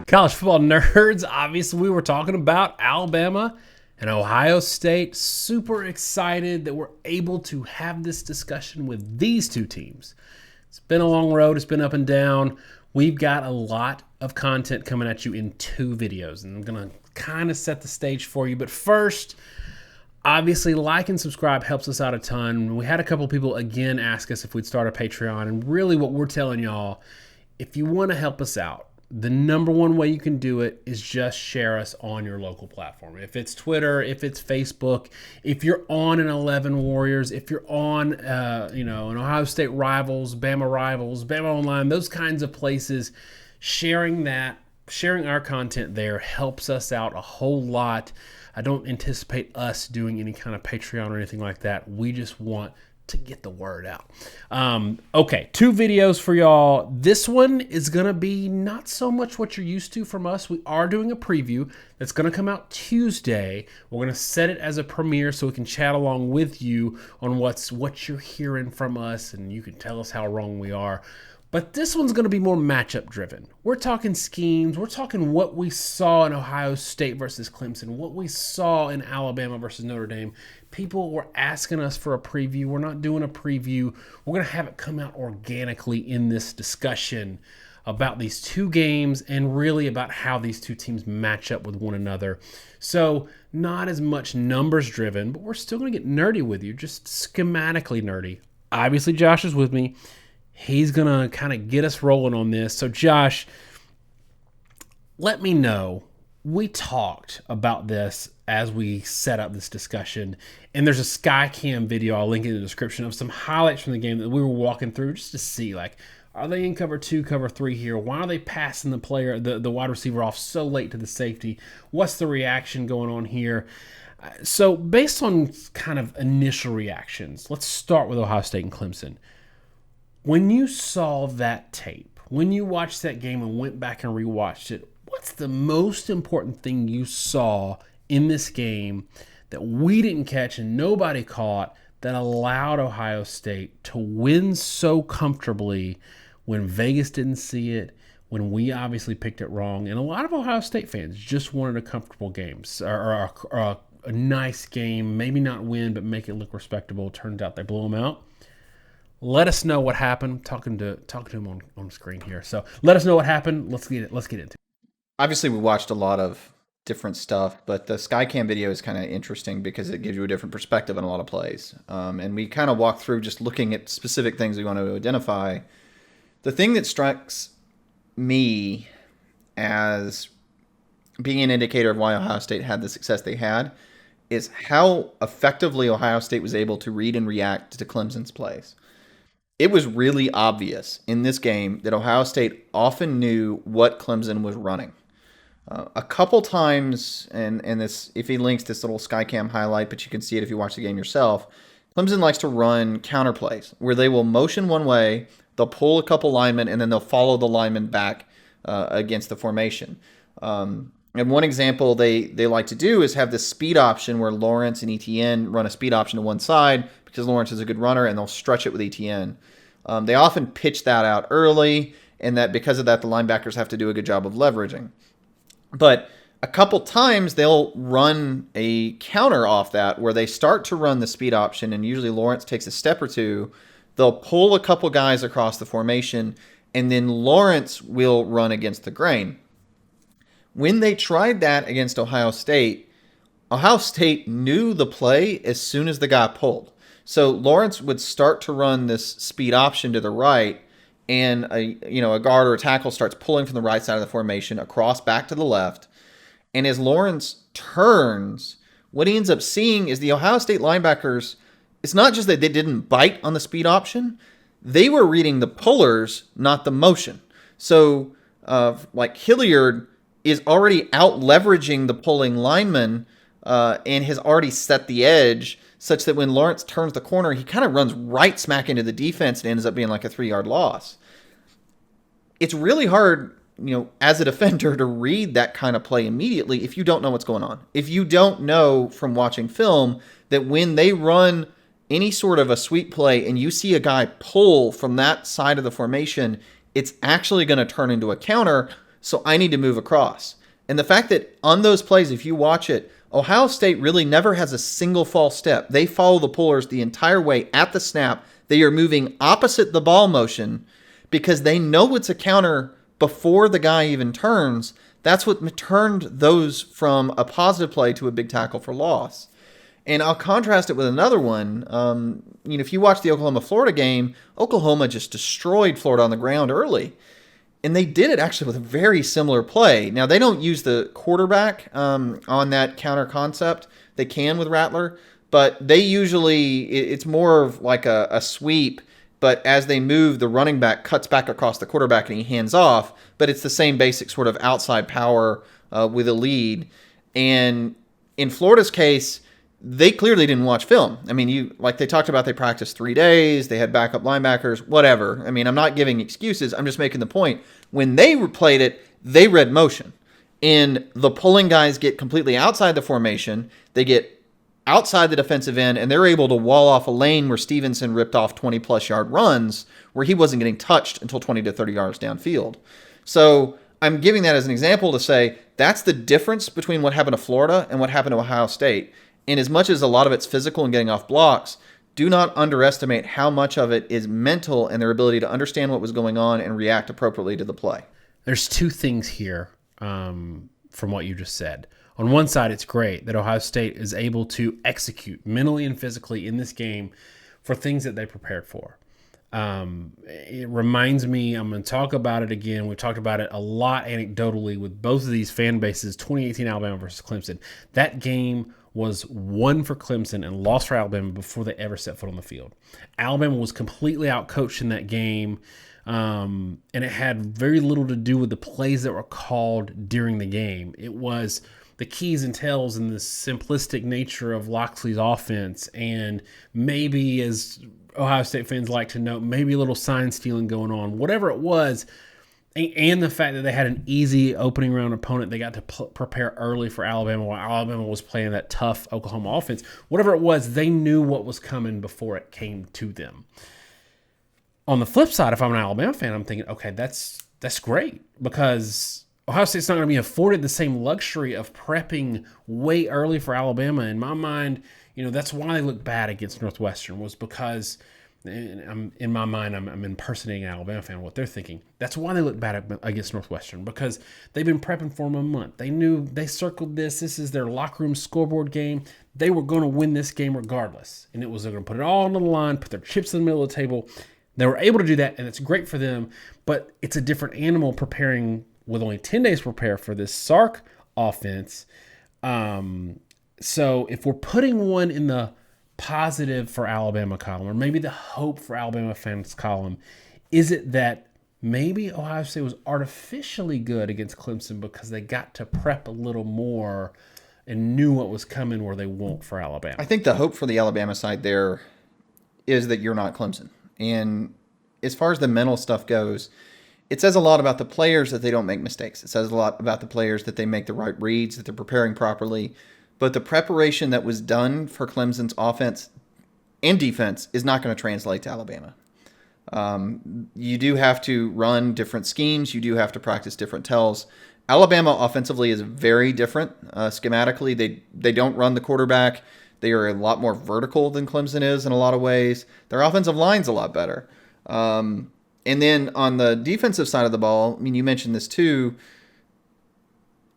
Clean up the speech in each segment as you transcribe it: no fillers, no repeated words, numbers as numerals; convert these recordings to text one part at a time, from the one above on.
College football nerds, obviously, we were talking about Alabama and Ohio State. Super excited that we're able to have this discussion with these two teams. It's been a long road. It's been up and down. We've got a lot of content coming at you in two videos, and I'm going to kind of set the stage for you. But first, obviously, like and subscribe helps us out a ton. We had a couple people, again, ask us if we'd start a Patreon, and really what we're telling y'all, if you want to help us out, the number one way you can do it is just share us on your local platform. If it's Twitter, if it's Facebook, if you're on an 11 Warriors, if you're on, an Ohio State Rivals, Bama Online, those kinds of places, sharing our content there helps us out a whole lot. I don't anticipate us doing any kind of Patreon or anything like that. We just want to get the word out. Okay, two videos for y'all. This one is going to be not so much what you're used to from us. We are doing a preview that's going to come out Tuesday. We're going to set it as a premiere so we can chat along with you on what you're hearing from us, and you can tell us how wrong we are. But this one's going to be more matchup driven. We're talking schemes. We're talking what we saw in Ohio State versus Clemson, what we saw in Alabama versus Notre Dame. People were asking us for a preview. We're not doing a preview. We're going to have it come out organically in this discussion about these two games and really about how these two teams match up with one another. So not as much numbers driven, but we're still going to get nerdy with you, just schematically nerdy. Obviously, Josh is with me. He's going to kind of get us rolling on this. So, Josh, let me know. We talked about this as we set up this discussion, and there's a Skycam video I'll link in the description of some highlights from the game that we were walking through just to see, like, are they in cover 2, cover 3 here? Why are they passing the wide receiver off so late to the safety? What's the reaction going on here? So, based on kind of initial reactions, let's start with Ohio State and Clemson. When you saw that tape, when you watched that game and went back and rewatched it, what's the most important thing you saw in this game that we didn't catch and nobody caught that allowed Ohio State to win so comfortably when Vegas didn't see it, when we obviously picked it wrong? And a lot of Ohio State fans just wanted a comfortable game or a nice game, maybe not win, but make it look respectable. Turns out they blew them out. Let us know what happened. Talking to him on the screen here. So let us know what happened. Let's get into it. Obviously, we watched a lot of different stuff, but the Skycam video is kind of interesting because it gives you a different perspective on a lot of plays. And we kind of walk through just looking at specific things we want to identify. The thing that strikes me as being an indicator of why Ohio State had the success they had is how effectively Ohio State was able to read and react to Clemson's plays. It was really obvious in this game that Ohio State often knew what Clemson was running. A couple times, and this, if he links this little Skycam highlight, but you can see it if you watch the game yourself, Clemson likes to run counter plays where they will motion one way, they'll pull a couple linemen, and then they'll follow the linemen back against the formation. And one example they like to do is have this speed option where Lawrence and Etienne run a speed option to one side because Lawrence is a good runner, and they'll stretch it with Etienne. They often pitch that out early, and that because of that, the linebackers have to do a good job of leveraging. But a couple times, they'll run a counter off that where they start to run the speed option, and usually Lawrence takes a step or two. They'll pull a couple guys across the formation, and then Lawrence will run against the grain. When they tried that against Ohio State knew the play as soon as the guy pulled. So Lawrence would start to run this speed option to the right, and a guard or a tackle starts pulling from the right side of the formation across back to the left. And as Lawrence turns, what he ends up seeing is the Ohio State linebackers, it's not just that they didn't bite on the speed option, they were reading the pullers, not the motion. So like Hilliard is already out leveraging the pulling lineman and has already set the edge such that when Lawrence turns the corner, he kind of runs right smack into the defense and ends up being like a 3-yard loss. It's really hard, as a defender to read that kind of play immediately if you don't know what's going on. If you don't know from watching film that when they run any sort of a sweep play and you see a guy pull from that side of the formation, it's actually going to turn into a counter so I need to move across. And the fact that on those plays, if you watch it, Ohio State really never has a single false step. They follow the pullers the entire way at the snap. They are moving opposite the ball motion because they know it's a counter before the guy even turns. That's what turned those from a positive play to a big tackle for loss. And I'll contrast it with another one. If you watch the Oklahoma-Florida game, Oklahoma just destroyed Florida on the ground early. And they did it actually with a very similar play. Now, they don't use the quarterback on that counter concept. They can with Rattler, but they usually, it's more of like a sweep, but as they move, the running back cuts back across the quarterback and he hands off, but it's the same basic sort of outside power with a lead. And in Florida's case, they clearly didn't watch film. I mean, like they talked about, they practiced 3 days, they had backup linebackers, whatever. I mean, I'm not giving excuses. I'm just making the point. When they played it, they read motion. And the pulling guys get completely outside the formation. They get outside the defensive end, and they're able to wall off a lane where Stevenson ripped off 20-plus yard runs where he wasn't getting touched until 20 to 30 yards downfield. So I'm giving that as an example to say that's the difference between what happened to Florida and what happened to Ohio State. And as much as a lot of it's physical and getting off blocks, do not underestimate how much of it is mental and their ability to understand what was going on and react appropriately to the play. There's two things here from what you just said. On one side, it's great that Ohio State is able to execute mentally and physically in this game for things that they prepared for. It reminds me, I'm going to talk about it again. We've talked about it a lot anecdotally with both of these fan bases, 2018 Alabama versus Clemson. That game was won for Clemson and lost for Alabama before they ever set foot on the field. Alabama was completely outcoached in that game, and it had very little to do with the plays that were called during the game. It was the keys and tells and the simplistic nature of Loxley's offense, and maybe, as Ohio State fans like to note, maybe a little sign stealing going on. Whatever it was, and the fact that they had an easy opening round opponent, they got to prepare early for Alabama while Alabama was playing that tough Oklahoma offense. Whatever it was, they knew what was coming before it came to them. On the flip side, if I'm an Alabama fan, I'm thinking, okay, that's great, because Ohio State's not going to be afforded the same luxury of prepping way early for Alabama. In my mind, that's why they look bad against Northwestern, was because in my mind, I'm impersonating an Alabama fan, what they're thinking. That's why they look bad against Northwestern, because they've been prepping for them a month. They knew, they circled this. This is their locker room scoreboard game. They were going to win this game regardless. And it was, they're going to put it all on the line, put their chips in the middle of the table. They were able to do that, and it's great for them, but it's a different animal preparing with only 10 days to prepare for this Sark offense. So if we're putting one in the positive for Alabama column, or maybe the hope for Alabama fans column, is it that maybe Ohio State was artificially good against Clemson because they got to prep a little more and knew what was coming where they won't for Alabama? I think the hope for the Alabama side there is that you're not Clemson. And as far as the mental stuff goes, it says a lot about the players that they don't make mistakes. It says a lot about the players that they make the right reads, that they're preparing properly. But the preparation that was done for Clemson's offense and defense is not going to translate to Alabama. You do have to run different schemes. You do have to practice different tells. Alabama offensively is very different. Schematically, they don't run the quarterback. They are a lot more vertical than Clemson is in a lot of ways. Their offensive line's a lot better. And then on the defensive side of the ball, I mean, you mentioned this too,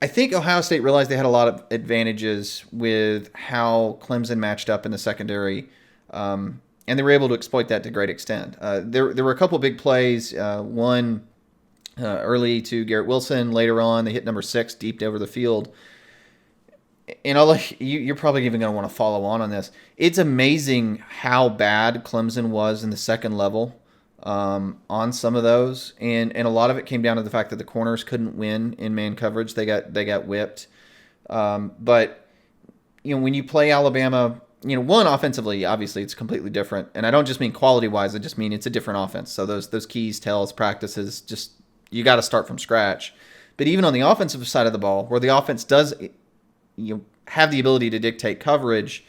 I think Ohio State realized they had a lot of advantages with how Clemson matched up in the secondary, and they were able to exploit that to a great extent. There were a couple big plays, one early to Garrett Wilson. Later on, they hit number 6 deep over the field. And I'll let you're probably even going to want to follow on this. It's amazing how bad Clemson was in the second level on some of those, and a lot of it came down to the fact that the corners couldn't win in man coverage. They got whipped. But when you play Alabama, one, offensively, obviously it's completely different, and I don't just mean quality wise. I just mean it's a different offense. So those keys, tells, practices, just you got to start from scratch. But even on the offensive side of the ball, where the offense does have the ability to dictate coverage,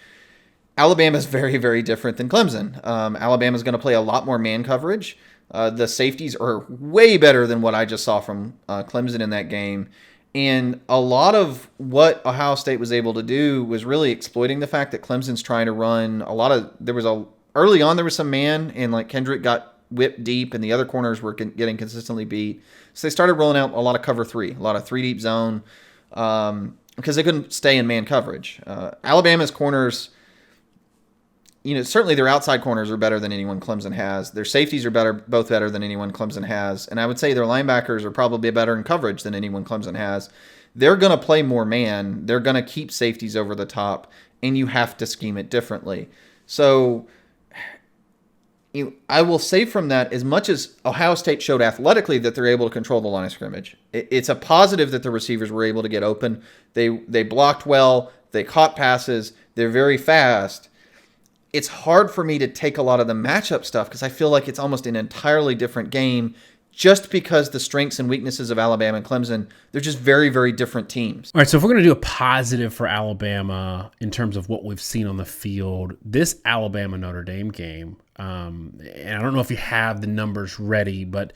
Alabama is very, very different than Clemson. Alabama is going to play a lot more man coverage. The safeties are way better than what I just saw from Clemson in that game. And a lot of what Ohio State was able to do was really exploiting the fact that Clemson's trying to run early on there was some man, and like Kendrick got whipped deep and the other corners were getting consistently beat. So they started rolling out a lot of cover three, a lot of three deep zone, because they couldn't stay in man coverage. Alabama's corners, certainly their outside corners are better than anyone Clemson has. Their safeties are both better than anyone Clemson has. And I would say their linebackers are probably better in coverage than anyone Clemson has. They're going to play more man. They're going to keep safeties over the top, and you have to scheme it differently. So I will say from that, as much as Ohio State showed athletically that they're able to control the line of scrimmage, it's a positive that the receivers were able to get open. They blocked well. They caught passes. They're very fast. It's hard for me to take a lot of the matchup stuff because I feel like it's almost an entirely different game just because the strengths and weaknesses of Alabama and Clemson, they're just very, very different teams. All right, so if we're going to do a positive for Alabama in terms of what we've seen on the field, this Alabama-Notre Dame game, and I don't know if you have the numbers ready, but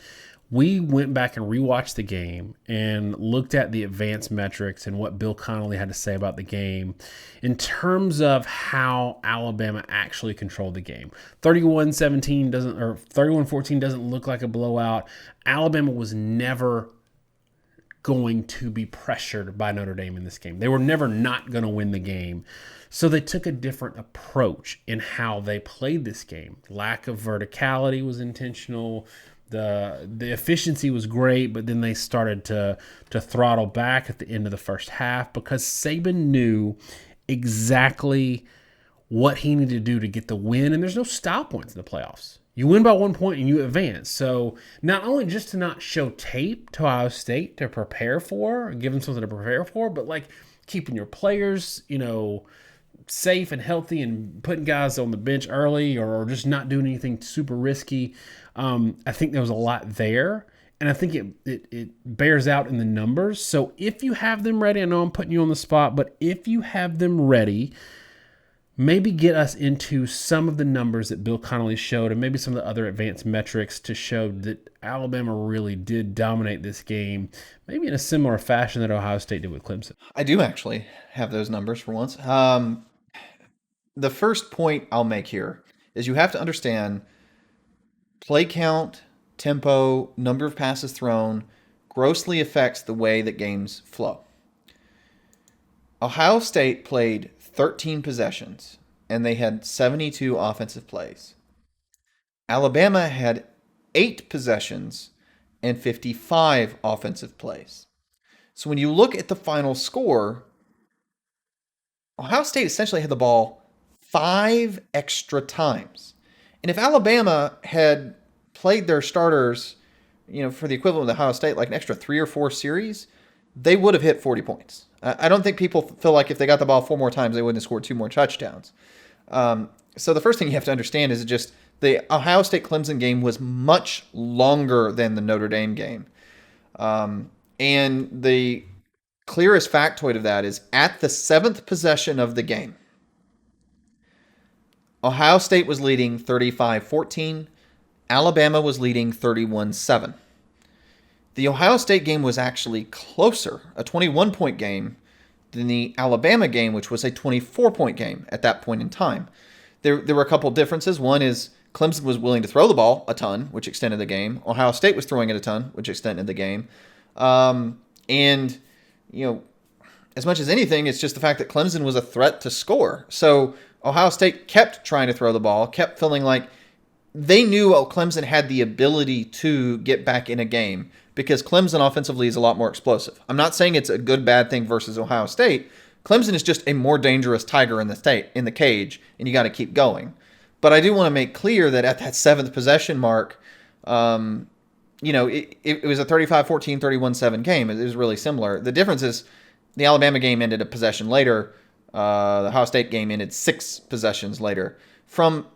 we went back and rewatched the game and looked at the advanced metrics and what Bill Connolly had to say about the game in terms of how Alabama actually controlled the game. 31-14 doesn't look like a blowout. Alabama was never going to be pressured by Notre Dame in this game. They were never not going to win the game. So they took a different approach in how they played this game. Lack of verticality was intentional. The efficiency was great, but then they started to throttle back at the end of the first half because Saban knew exactly what he needed to do to get the win, and there's no style points in the playoffs. You win by 1 point and you advance. So not only just to not show tape to Ohio State to prepare for, give them something to prepare for, but like keeping your players, safe and healthy and putting guys on the bench early or just not doing anything super risky. I think there was a lot there, and I think it bears out in the numbers. So if you have them ready, I know I'm putting you on the spot, but if you have them ready, maybe get us into some of the numbers that Bill Connolly showed and maybe some of the other advanced metrics to show that Alabama really did dominate this game, maybe in a similar fashion that Ohio State did with Clemson. I do actually have those numbers for once. The first point I'll make here is you have to understand play count, tempo, number of passes thrown grossly affects the way that games flow. Ohio State played 13 possessions, and they had 72 offensive plays. Alabama had 8 possessions and 55 offensive plays. So when you look at the final score, Ohio State essentially had the ball 5 extra times. And if Alabama had played their starters, for the equivalent of Ohio State, like an extra 3 or 4 series, they would have hit 40 points. I don't think people feel like if they got the ball 4 more times, they wouldn't have scored 2 more touchdowns. So the first thing you have to understand is just the Ohio State-Clemson game was much longer than the Notre Dame game. And the clearest factoid of that is at the 7th possession of the game, Ohio State was leading 35-14. Alabama was leading 31-7. The Ohio State game was actually closer, a 21-point game, than the Alabama game, which was a 24-point game at that point in time. There were a couple differences. One is Clemson was willing to throw the ball a ton, which extended the game. Ohio State was throwing it a ton, which extended the game. And, as much as anything, it's just the fact that Clemson was a threat to score. So Ohio State kept trying to throw the ball, kept feeling like they knew Clemson had the ability to get back in a game because Clemson offensively is a lot more explosive. I'm not saying it's a good, bad thing versus Ohio State. Clemson is just a more dangerous tiger in the cage, and you got to keep going. But I do want to make clear that at that 7th possession mark, it was a 35-14, 31-7 game. It was really similar. The difference is the Alabama game ended a possession later. The Ohio State game ended 6 possessions later. From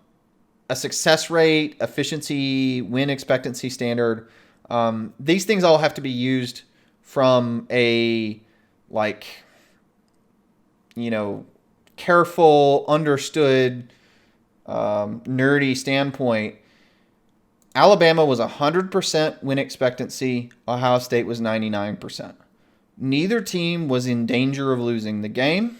a success rate, efficiency, win expectancy standard, these things all have to be used from a careful, understood, nerdy standpoint. Alabama was 100% win expectancy. Ohio State was 99%. Neither team was in danger of losing the game.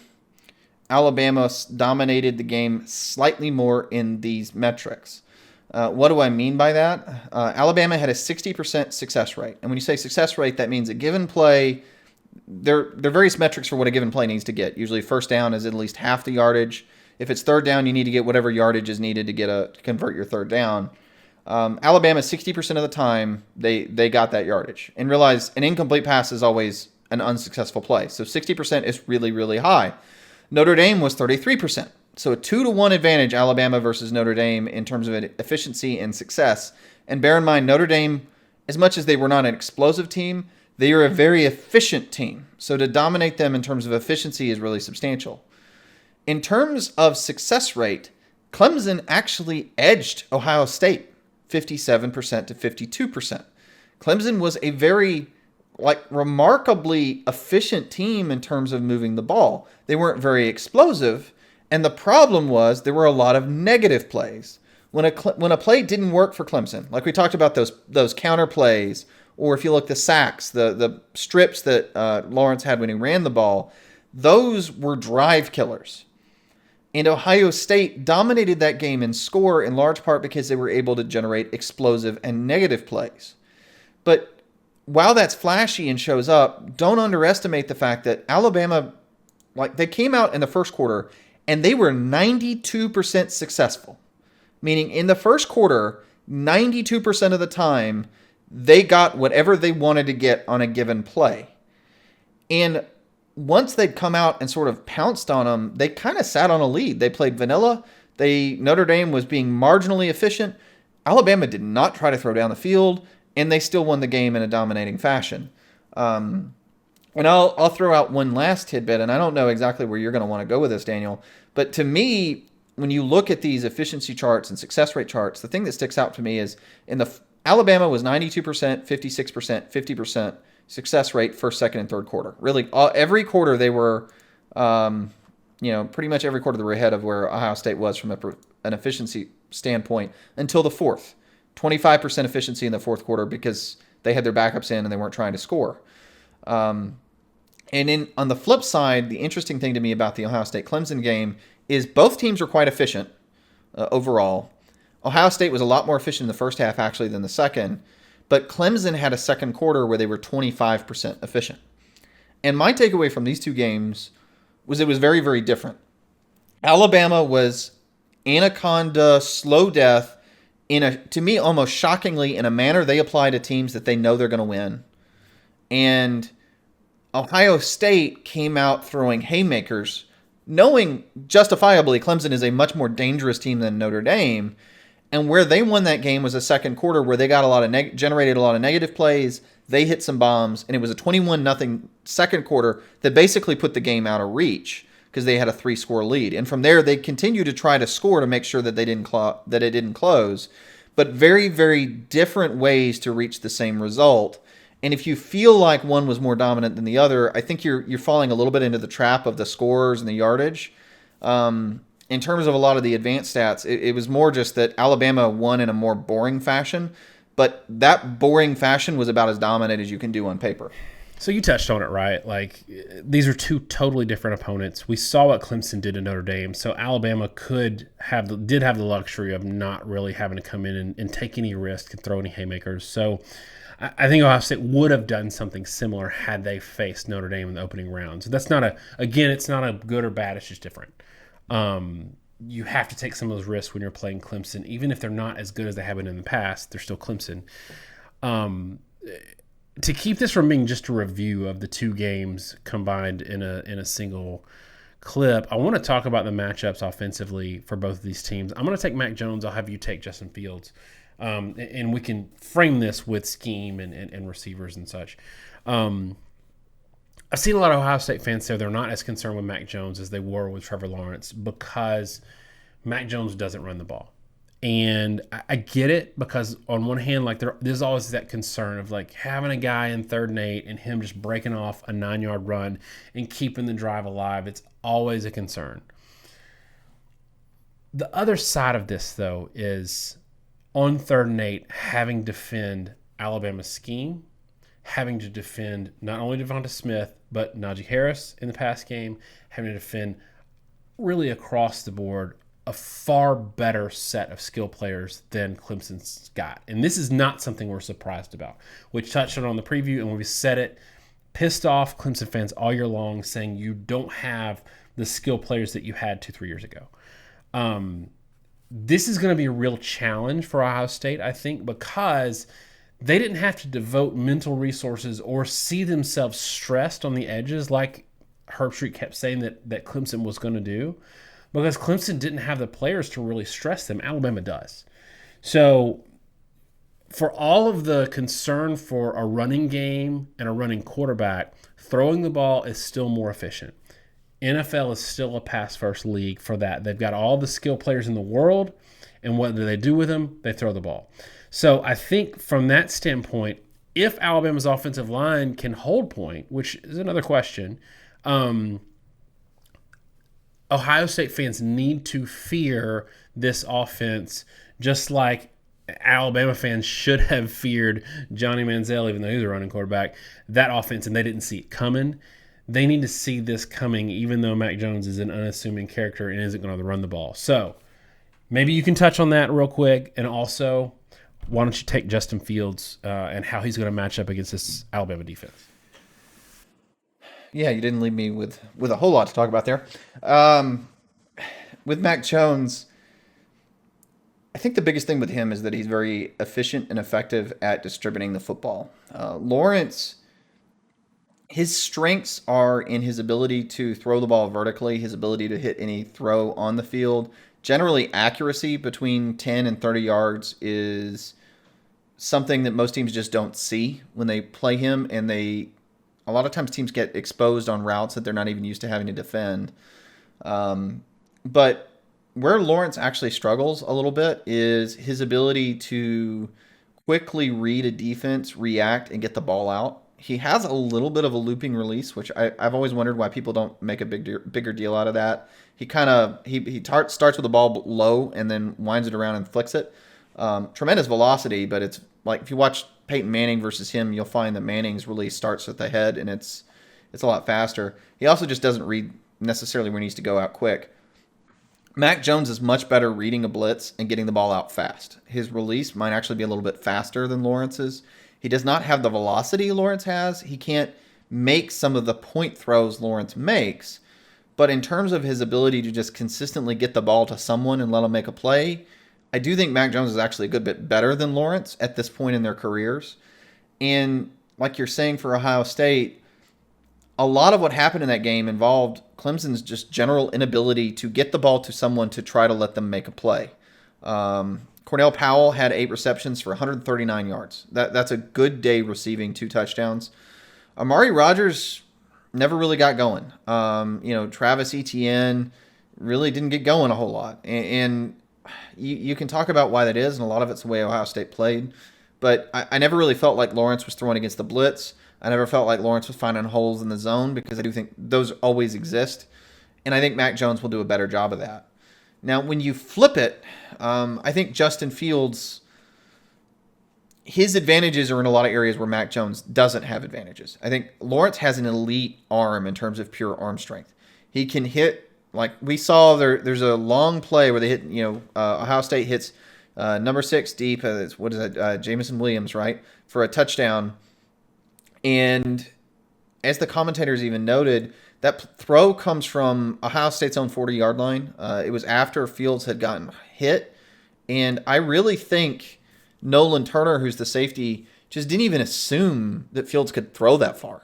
Alabama dominated the game slightly more in these metrics. What do I mean by that? Alabama had a 60% success rate. And when you say success rate, that means a given play, there are various metrics for what a given play needs to get. Usually first down is at least half the yardage. If it's third down, you need to get whatever yardage is needed to convert your third down. Alabama, 60% of the time, they got that yardage. And realize an incomplete pass is always an unsuccessful play. So 60% is really, really high. Notre Dame was 33%. So a 2-to-1 advantage, Alabama versus Notre Dame, in terms of efficiency and success. And bear in mind, Notre Dame, as much as they were not an explosive team, they are a very efficient team. So to dominate them in terms of efficiency is really substantial. In terms of success rate, Clemson actually edged Ohio State 57% to 52%. Clemson was a very remarkably efficient team in terms of moving the ball. They weren't very explosive, and the problem was there were a lot of negative plays. When a play didn't work for Clemson, like we talked about those counter plays, or if you look the sacks, the strips that Lawrence had when he ran the ball, those were drive killers. And Ohio State dominated that game in score in large part because they were able to generate explosive and negative plays. But while that's flashy and shows up, don't underestimate the fact that Alabama, they came out in the first quarter and they were 92% successful. Meaning in the first quarter, 92% of the time, they got whatever they wanted to get on a given play. And once they'd come out and sort of pounced on them, they kind of sat on a lead. They played vanilla. Notre Dame was being marginally efficient. Alabama did not try to throw down the field, and they still won the game in a dominating fashion. And I'll throw out one last tidbit, and I don't know exactly where you're going to want to go with this, Daniel. But to me, when you look at these efficiency charts and success rate charts, the thing that sticks out to me is Alabama was 92%, 56%, 50% success rate first, second, and third quarter. Really, every quarter they were, pretty much every quarter they were ahead of where Ohio State was from an efficiency standpoint until the fourth. 25% efficiency in the fourth quarter because they had their backups in and they weren't trying to score. And on the flip side, the interesting thing to me about the Ohio State-Clemson game is both teams were quite efficient overall. Ohio State was a lot more efficient in the first half actually than the second, but Clemson had a second quarter where they were 25% efficient. And my takeaway from these two games was it was very, very different. Alabama was anaconda, slow death, to me, almost shockingly, in a manner they apply to teams that they know they're going to win. And Ohio State came out throwing haymakers, knowing justifiably Clemson is a much more dangerous team than Notre Dame. And where they won that game was a second quarter where they got generated a lot of negative plays. They hit some bombs, and it was a 21-0 second quarter that basically put the game out of reach because they had a 3-score lead. And from there, they continued to try to score to make sure that it didn't close. But very, very different ways to reach the same result. And if you feel like one was more dominant than the other, I think you're falling a little bit into the trap of the scores and the yardage. In terms of a lot of the advanced stats, it was more just that Alabama won in a more boring fashion. But that boring fashion was about as dominant as you can do on paper. So you touched on it, right? These are two totally different opponents. We saw what Clemson did to Notre Dame, so Alabama did have the luxury of not really having to come in and take any risk and throw any haymakers. So I think Ohio State would have done something similar had they faced Notre Dame in the opening round. So that's it's not a good or bad. It's just different. You have to take some of those risks when you're playing Clemson, even if they're not as good as they have been in the past. They're still Clemson. To keep this from being just a review of the two games combined in a single clip, I want to talk about the matchups offensively for both of these teams. I'm going to take Mac Jones. I'll have you take Justin Fields. And we can frame this with scheme and receivers and such. I've seen a lot of Ohio State fans say they're not as concerned with Mac Jones as they were with Trevor Lawrence because Mac Jones doesn't run the ball. And I get it because on one hand, there's always that concern of having a guy in 3rd and 8 and him just breaking off a 9-yard run and keeping the drive alive. It's always a concern. The other side of this, though, is on 3rd and 8, having to defend Alabama's scheme, having to defend not only Devonta Smith, but Najee Harris in the pass game, having to defend really across the board a far better set of skill players than Clemson's got. And this is not something we're surprised about. We touched on the preview, and when we said it, pissed off Clemson fans all year long saying you don't have the skill players that you had 2-3 years ago. This is going to be a real challenge for Ohio State, I think, because they didn't have to devote mental resources or see themselves stressed on the edges like Herb Street kept saying that Clemson was going to do, because Clemson didn't have the players to really stress them. Alabama does. So for all of the concern for a running game and a running quarterback, throwing the ball is still more efficient. NFL is still a pass-first league for that. They've got all the skill players in the world, and what do they do with them? They throw the ball. So I think from that standpoint, if Alabama's offensive line can hold point, which is another question, Ohio State fans need to fear this offense just like Alabama fans should have feared Johnny Manziel, even though he was a running quarterback, that offense, and they didn't see it coming. They need to see this coming, even though Mac Jones is an unassuming character and isn't going to run the ball. So maybe you can touch on that real quick. And also, why don't you take Justin Fields and how he's going to match up against this Alabama defense? Yeah, you didn't leave me with a whole lot to talk about there. With Mac Jones, I think the biggest thing with him is that he's very efficient and effective at distributing the football. Lawrence, his strengths are in his ability to throw the ball vertically, his ability to hit any throw on the field. Generally, accuracy between 10 and 30 yards is something that most teams just don't see when they play him, and a lot of times teams get exposed on routes that they're not even used to having to defend. But where Lawrence actually struggles a little bit is his ability to quickly read a defense, react, and get the ball out. He has a little bit of a looping release, which I've always wondered why people don't make a bigger deal out of that. He starts with the ball low and then winds it around and flicks it. Tremendous velocity, but it's like if you watch Peyton Manning versus him, you'll find that Manning's release starts at the head and it's a lot faster. He also just doesn't read necessarily where he needs to go out quick. Mac Jones is much better reading a blitz and getting the ball out fast. His release might actually be a little bit faster than Lawrence's. He does not have the velocity Lawrence has. He can't make some of the point throws Lawrence makes. But in terms of his ability to just consistently get the ball to someone and let him make a play, I do think Mac Jones is actually a good bit better than Lawrence at this point in their careers. And like you're saying for Ohio State, a lot of what happened in that game involved Clemson's just general inability to get the ball to someone to try to let them make a play. Cornell Powell had 8 receptions for 139 yards. That's a good day receiving 2 touchdowns. Amari Rodgers never really got going. Travis Etienne really didn't get going a whole lot. And you can talk about why that is, and a lot of it's the way Ohio State played. But I never really felt like Lawrence was throwing against the blitz. I never felt like Lawrence was finding holes in the zone, because I do think those always exist. And I think Mac Jones will do a better job of that. Now, when you flip it, I think Justin Fields, his advantages are in a lot of areas where Mac Jones doesn't have advantages. I think Lawrence has an elite arm in terms of pure arm strength. He can hit, like we saw there's a long play where they hit, Ohio State hits number 6 deep, Jamison Williams, right, for a touchdown. And as the commentators even noted, that throw comes from Ohio State's own 40-yard line. It was after Fields had gotten hit. And I really think Nolan Turner, who's the safety, just didn't even assume that Fields could throw that far.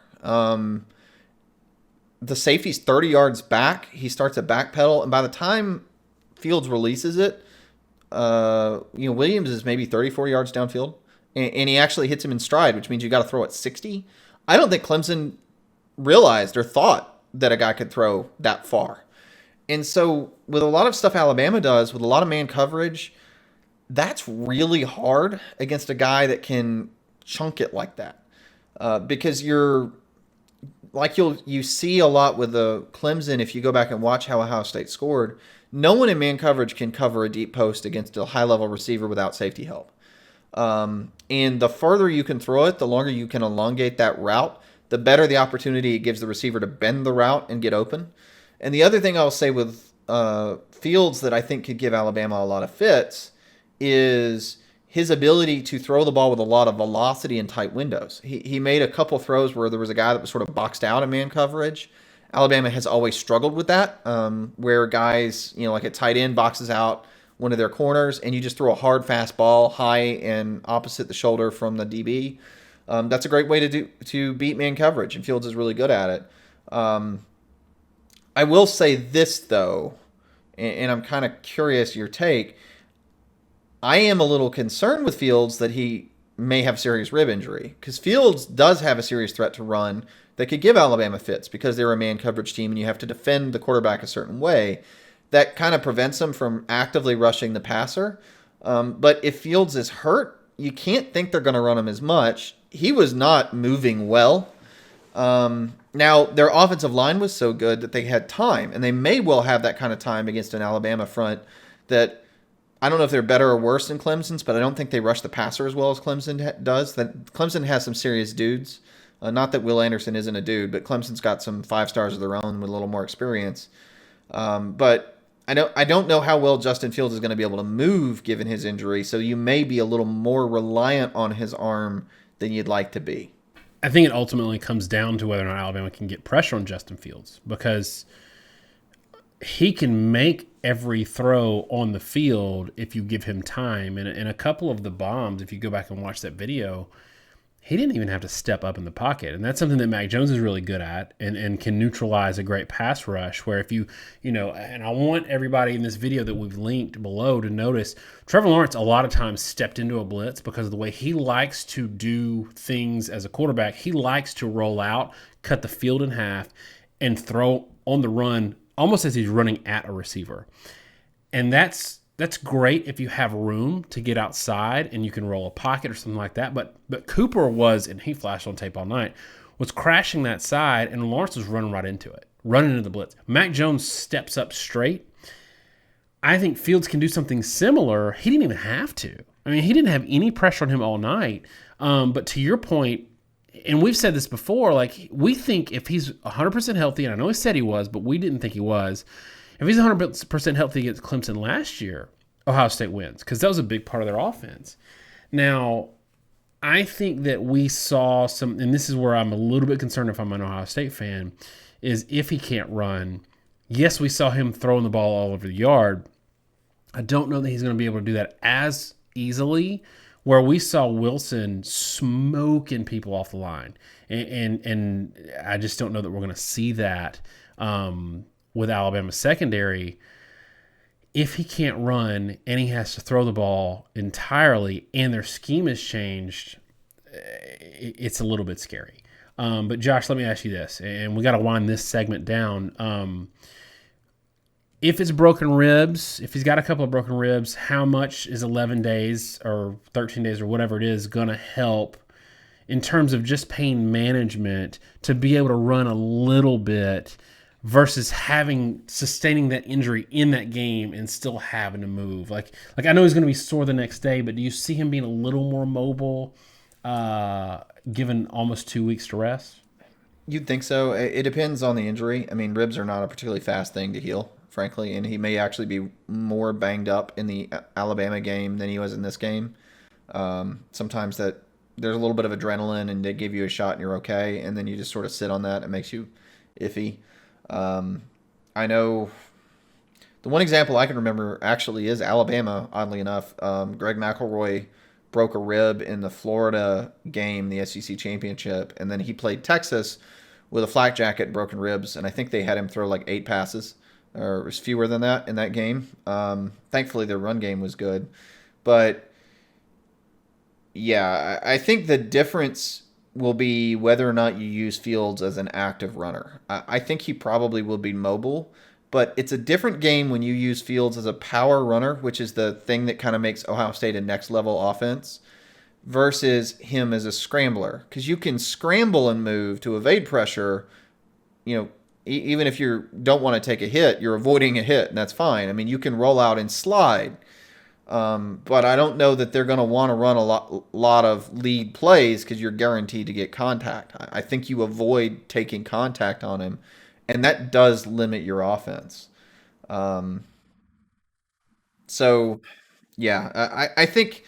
The safety's 30 yards back. He starts a backpedal. And by the time Fields releases it, Williams is maybe 34 yards downfield. And he actually hits him in stride, which means you got to throw at 60. I don't think Clemson realized or thought that a guy could throw that far. And so with a lot of stuff Alabama does, with a lot of man coverage, that's really hard against a guy that can chunk it like that. Because like you see a lot with the Clemson, if you go back and watch how Ohio State scored, no one in man coverage can cover a deep post against a high level receiver without safety help. And the further you can throw it, the longer you can elongate that route, the better the opportunity it gives the receiver to bend the route and get open. And the other thing I'll say with Fields that I think could give Alabama a lot of fits is his ability to throw the ball with a lot of velocity in tight windows. He made a couple throws where there was a guy that was sort of boxed out in man coverage. Alabama has always struggled with that, where guys, like a tight end boxes out one of their corners, and you just throw a hard, fast ball high and opposite the shoulder from the DB. That's a great way to beat man coverage, and Fields is really good at it. I will say this, though, and I'm kind of curious your take. I am a little concerned with Fields that he may have serious rib injury, because Fields does have a serious threat to run that could give Alabama fits because they're a man coverage team and you have to defend the quarterback a certain way. That kind of prevents them from actively rushing the passer. But if Fields is hurt, you can't think they're going to run him as much. He was not moving well. Now, their offensive line was so good that they had time, and they may well have that kind of time against an Alabama front that I don't know if they're better or worse than Clemson's, but I don't think they rush the passer as well as Clemson does. That Clemson has some serious dudes. Not that Will Anderson isn't a dude, but Clemson's got some 5 stars of their own with a little more experience. But I don't know how well Justin Fields is going to be able to move given his injury, so you may be a little more reliant on his arm than you'd like to be. I think it ultimately comes down to whether or not Alabama can get pressure on Justin Fields, because he can make every throw on the field if you give him time. And a couple of the bombs, if you go back and watch that video, he didn't even have to step up in the pocket. And that's something that Mac Jones is really good at and can neutralize a great pass rush, where if and I want everybody in this video that we've linked below to notice, Trevor Lawrence a lot of times stepped into a blitz because of the way he likes to do things as a quarterback. He likes to roll out, cut the field in half, and throw on the run almost as he's running at a receiver. And that's great if you have room to get outside and you can roll a pocket or something like that. But Cooper was, and he flashed on tape all night, was crashing that side, and Lawrence was running right into it, running into the blitz. Mac Jones steps up straight. I think Fields can do something similar. He didn't even have to. I mean, he didn't have any pressure on him all night. But to your point, and we've said this before, like, we think if he's 100% healthy, and I know he said he was, but we didn't think he was, if he's 100% healthy against Clemson last year, Ohio State wins, because that was a big part of their offense. Now, I think that we saw some, and this is where I'm a little bit concerned if I'm an Ohio State fan, is if he can't run. Yes, we saw him throwing the ball all over the yard. I don't know that he's going to be able to do that as easily, where we saw Wilson smoking people off the line. And I just don't know that we're going to see that with Alabama's secondary. If he can't run and he has to throw the ball entirely and their scheme has changed, it's a little bit scary. But Josh, let me ask you this, and we got to wind this segment down. If it's broken ribs, if he's got a couple of broken ribs, how much is 11 days or 13 days or whatever it is going to help in terms of just pain management to be able to run a little bit versus sustaining that injury in that game and still having to move? Like I know he's going to be sore the next day, but do you see him being a little more mobile given almost 2 weeks to rest? You'd think so. It depends on the injury. I mean, ribs are not a particularly fast thing to heal, frankly, and he may actually be more banged up in the Alabama game than he was in this game. Sometimes that there's a little bit of adrenaline and they give you a shot and you're okay, and then you just sort of sit on that. It makes you iffy. I know the one example I can remember actually is Alabama, oddly enough. Greg McElroy broke a rib in the Florida game, the SEC championship, and then he played Texas with a flak jacket and broken ribs, and I think they had him throw like 8 passes, or it was fewer than that in that game. Thankfully, their run game was good. But, yeah, I think the difference will be whether or not you use Fields as an active runner. I think he probably will be mobile, but it's a different game when you use Fields as a power runner, which is the thing that kind of makes Ohio State a next-level offense, versus him as a scrambler. Because you can scramble and move to evade pressure, even if you don't want to take a hit, you're avoiding a hit, and that's fine. I mean, you can roll out and slide. But I don't know that they're going to want to run a lot of lead plays because you're guaranteed to get contact. I think you avoid taking contact on him, and that does limit your offense. So, yeah, I think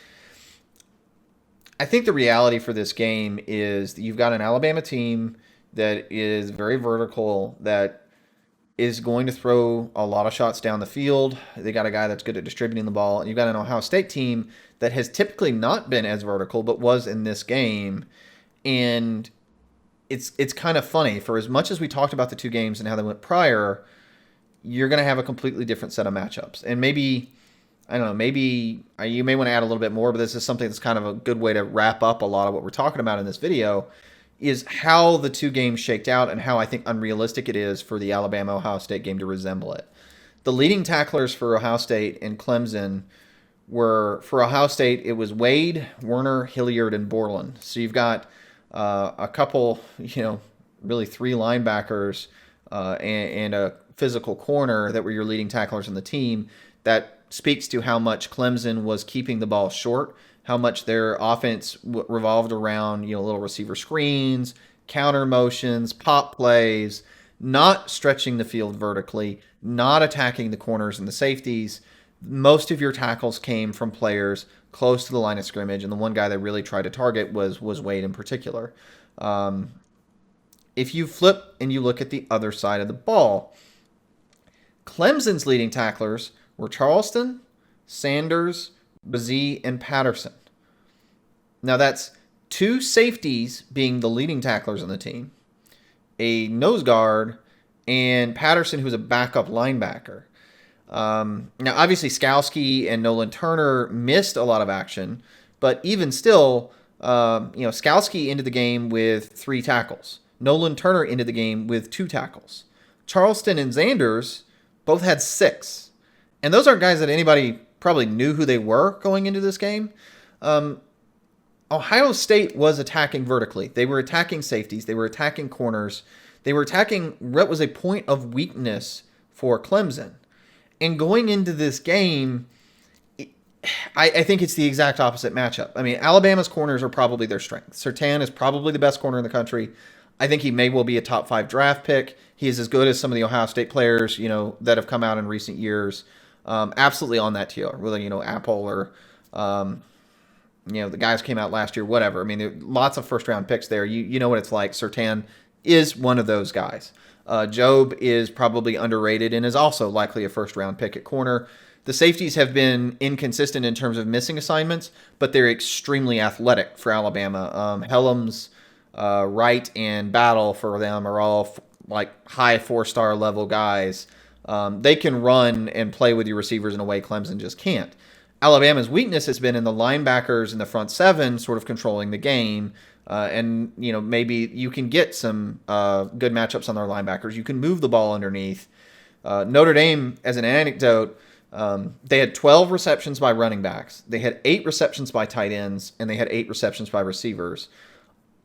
the reality for this game is that you've got an Alabama team that is very vertical, that is going to throw a lot of shots down the field. They got a guy that's good at distributing the ball. And you've got an Ohio State team that has typically not been as vertical, but was in this game. And it's kind of funny. For as much as we talked about the two games and how they went prior, you're going to have a completely different set of matchups. And maybe, I don't know, maybe you may want to add a little bit more, but this is something that's kind of a good way to wrap up a lot of what we're talking about in this video, is how the two games shaked out and how I think unrealistic it is for the Alabama-Ohio State game to resemble it. The leading tacklers for Ohio State and Clemson were, for Ohio State, it was Wade, Werner, Hilliard, and Borland. So you've got a couple, really three linebackers and a physical corner that were your leading tacklers on the team. That speaks to how much Clemson was keeping the ball short, how much their offense revolved around, little receiver screens, counter motions, pop plays, not stretching the field vertically, not attacking the corners and the safeties. Most of your tackles came from players close to the line of scrimmage, and the one guy they really tried to target was Wade in particular. If you flip and you look at the other side of the ball, Clemson's leading tacklers were Charleston, Sanders, Bazee, and Patterson. Now that's two safeties being the leading tacklers on the team, a nose guard, and Patterson, who's a backup linebacker. Now, obviously, Skalski and Nolan Turner missed a lot of action, but even still, Skalski ended the game with 3 tackles. Nolan Turner ended the game with 2 tackles. Charleston and Sanders both had 6. And those aren't guys that anybody probably knew who they were going into this game. Ohio State was attacking vertically. They were attacking safeties. They were attacking corners. They were attacking what was a point of weakness for Clemson. And going into this game, I think it's the exact opposite matchup. I mean, Alabama's corners are probably their strength. Surtain is probably the best corner in the country. I think he may well be a top 5 draft pick. He is as good as some of the Ohio State players, that have come out in recent years. Absolutely on that tier, whether, Apple or, the guys came out last year, whatever. I mean, there are lots of first-round picks there. You know what it's like. Surtain is one of those guys. Job is probably underrated and is also likely a first-round pick at corner. The safeties have been inconsistent in terms of missing assignments, but they're extremely athletic for Alabama. Helms, Wright, and Battle for them are all high 4-star level guys. They can run and play with your receivers in a way Clemson just can't. Alabama's weakness has been in the linebackers in the front 7 sort of controlling the game. And maybe you can get some good matchups on their linebackers. You can move the ball underneath. Notre Dame, as an anecdote, they had 12 receptions by running backs. They had 8 receptions by tight ends, and they had 8 receptions by receivers.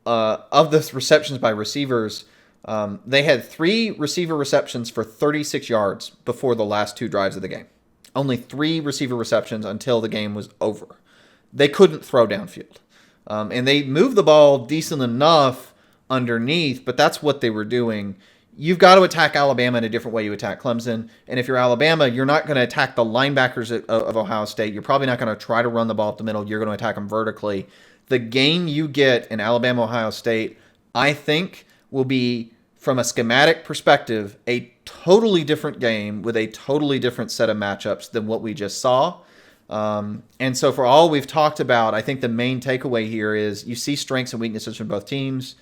Of the receptions by receivers, they had 3 receiver receptions for 36 yards before the last 2 drives of the game. Only 3 receiver receptions until the game was over. They couldn't throw downfield. And they moved the ball decent enough underneath, but that's what they were doing. You've got to attack Alabama in a different way you attack Clemson. And if you're Alabama, you're not going to attack the linebackers of Ohio State. You're probably not going to try to run the ball up the middle. You're going to attack them vertically. The game you get in Alabama-Ohio State, I think, will be, from a schematic perspective, a totally different game with a totally different set of matchups than what we just saw. And so for all we've talked about, I think the main takeaway here is you see strengths and weaknesses from both teams.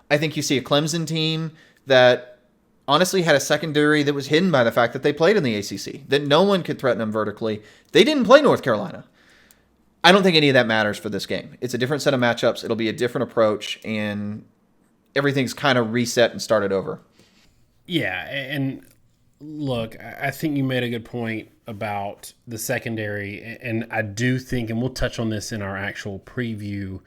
I think you see a Clemson team that honestly had a secondary that was hidden by the fact that they played in the ACC, that no one could threaten them vertically. They didn't play North Carolina. I don't think any of that matters for this game. It's a different set of matchups. It'll be a different approach, and everything's kind of reset and started over. Yeah, and Look, I think you made a good point about the secondary, and I do think, and we'll touch on this in our actual preview,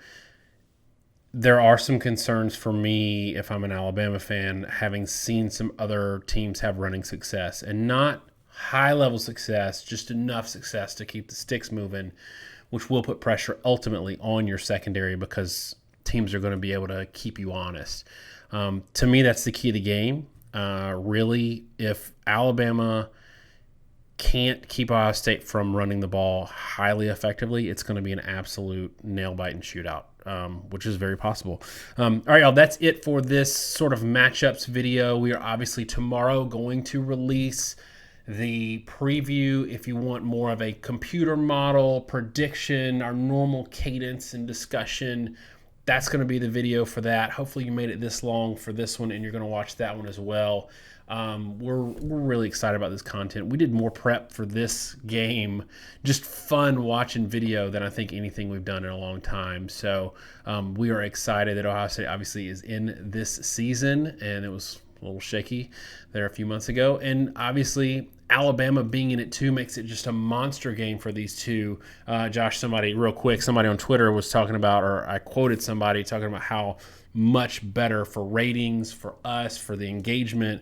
there are some concerns for me if I'm an Alabama fan, having seen some other teams have running success and not high level success, just enough success to keep the sticks moving, which will put pressure ultimately on your secondary because teams are going to be able to keep you honest. To me, that's the key of the game. Really, if Alabama can't keep Ohio State from running the ball highly effectively, it's going to be an absolute nail-biting shootout, which is very possible. All right, y'all, that's it for this sort of matchups video. We are obviously tomorrow going to release the preview. If you want more of a computer model prediction, our normal cadence and discussion, that's going to be the video for that. Hopefully you made it this long for this one and you're going to watch that one as well. We're really excited about this content. We did more prep for this game, just fun watching video, than I think anything we've done in a long time. So we are excited that Ohio State obviously is in this season, and it was a little shaky there a few months ago. And obviously Alabama being in it too makes it just a monster game for these two. Josh, somebody on Twitter was talking about, or I quoted somebody talking about how much better for ratings, for us, for the engagement,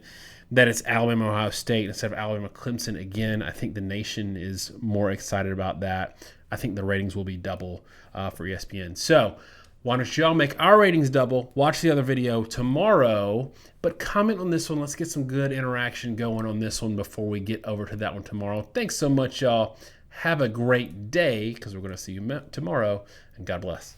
that it's Alabama Ohio State instead of Alabama Clemson again. I think the nation is more excited about that. I think the ratings will be double for ESPN. So why don't y'all make our ratings double? Watch the other video tomorrow, but comment on this one. Let's get some good interaction going on this one before we get over to that one tomorrow. Thanks so much, y'all. Have a great day, because we're going to see you tomorrow, and God bless.